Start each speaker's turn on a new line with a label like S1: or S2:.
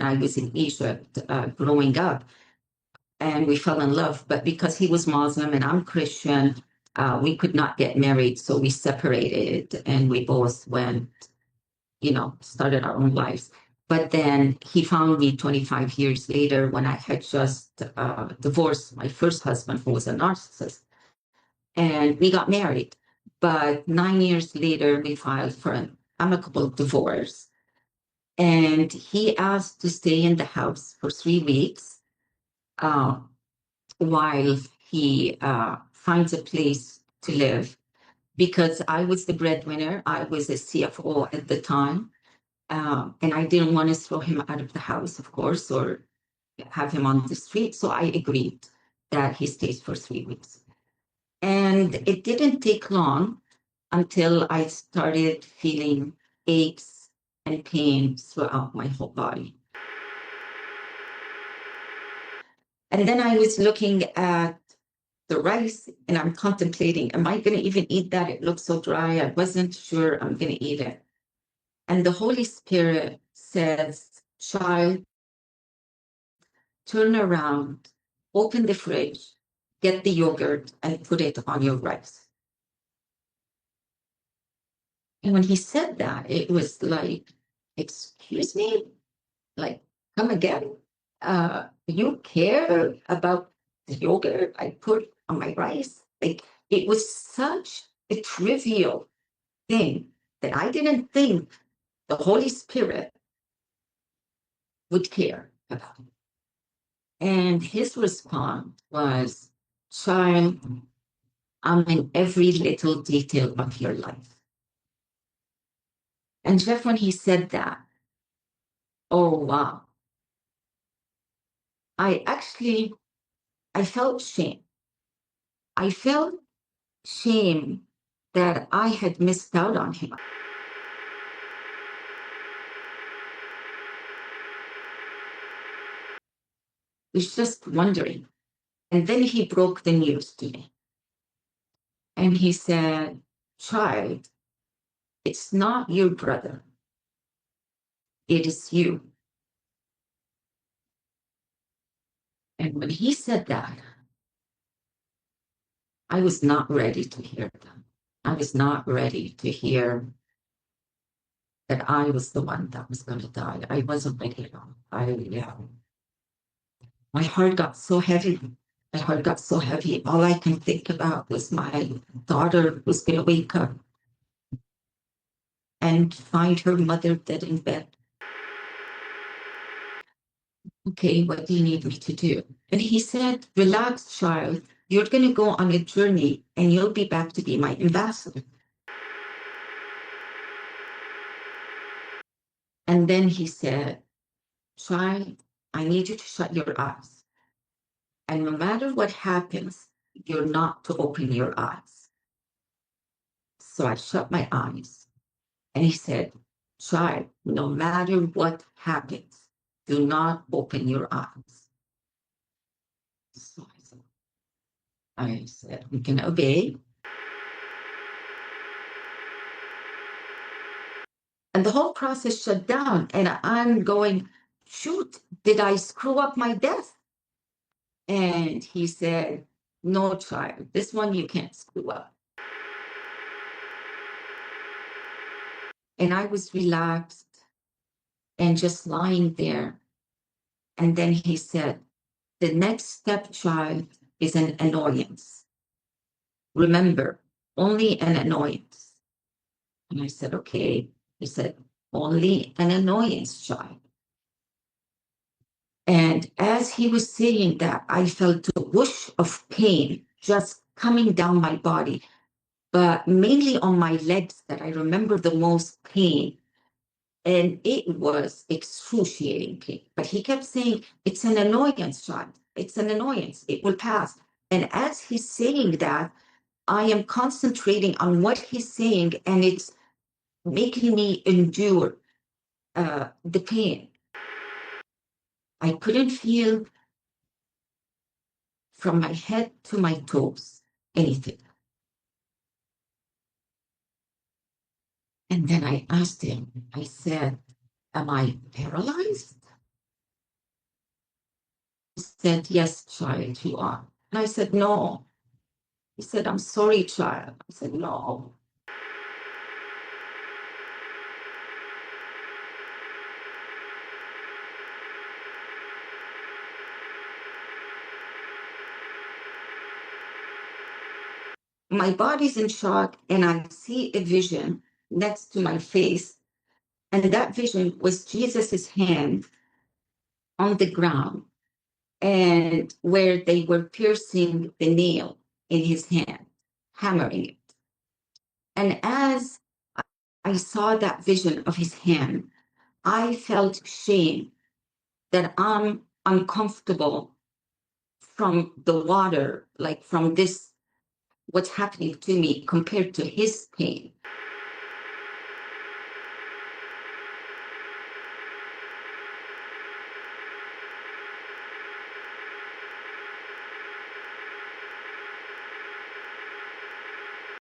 S1: I was in Egypt growing up, and we fell in love. But because he was Muslim and I'm Christian, we could not get married. So we separated and we both went, started our own lives. But then he found me 25 years later when I had just divorced my first husband, who was a narcissist. And we got married. But 9 years later, we filed for an amicable divorce. And he asked to stay in the house for 3 weeks while he finds a place to live. Because I was the breadwinner, I was a CFO at the time. And I didn't want to throw him out of the house, of course, or have him on the street. So I agreed that he stays for 3 weeks. And it didn't take long until I started feeling aches and pains throughout my whole body. And then I was looking at the rice and I'm contemplating, am I going to even eat that? It looks so dry. I wasn't sure I'm going to eat it. And the Holy Spirit says, child, turn around, open the fridge, get the yogurt and put it on your rice. And when he said that, it was like, excuse me, like, come again? You care about the yogurt I put on my rice? Like, it was such a trivial thing that I didn't think the Holy Spirit would care about. And his response was, child, I'm in every little detail of your life. And Jeff, when he said that, oh, wow. I felt shame. I felt shame that I had missed out on him. I was just wondering. And then he broke the news to me. And he said, child, it's not your brother. It is you. And when he said that, I was not ready to hear that. I was not ready to hear that I was the one that was going to die. I wasn't ready at all. My heart got so heavy. My heart got so heavy. All I can think about was my daughter who's going to wake up and find her mother dead in bed. Okay, what do you need me to do? And he said, relax, child. You're going to go on a journey and you'll be back to be my ambassador. And then he said, child, I need you to shut your eyes. And no matter what happens, you're not to open your eyes. So I shut my eyes. And he said, child, no matter what happens, do not open your eyes. So I said, we can obey. And the whole process shut down. And I'm going, shoot, did I screw up my death? And he said, no, child, this one you can't screw up. And I was relaxed and just lying there. And then he said, the next step, child, is an annoyance. Remember, only an annoyance. And I said, okay. He said, only an annoyance, child. And as he was saying that, I felt a whoosh of pain just coming down my body, but mainly on my legs that I remember the most pain. And it was excruciating pain. But he kept saying, it's an annoyance, child. It's an annoyance. It will pass. And as he's saying that, I am concentrating on what he's saying, and it's making me endure the pain. I couldn't feel from my head to my toes anything. And then I asked him, I said, am I paralyzed? said, yes, child, you are. And I said, no. He said, I'm sorry, child. I said, no. My body's in shock, and I see a vision next to my face. And that vision was Jesus's hand on the ground, and where they were piercing the nail in his hand, hammering it. And as I saw that vision of his hand, I felt shame that I'm uncomfortable from the water, like from this, what's happening to me compared to his pain.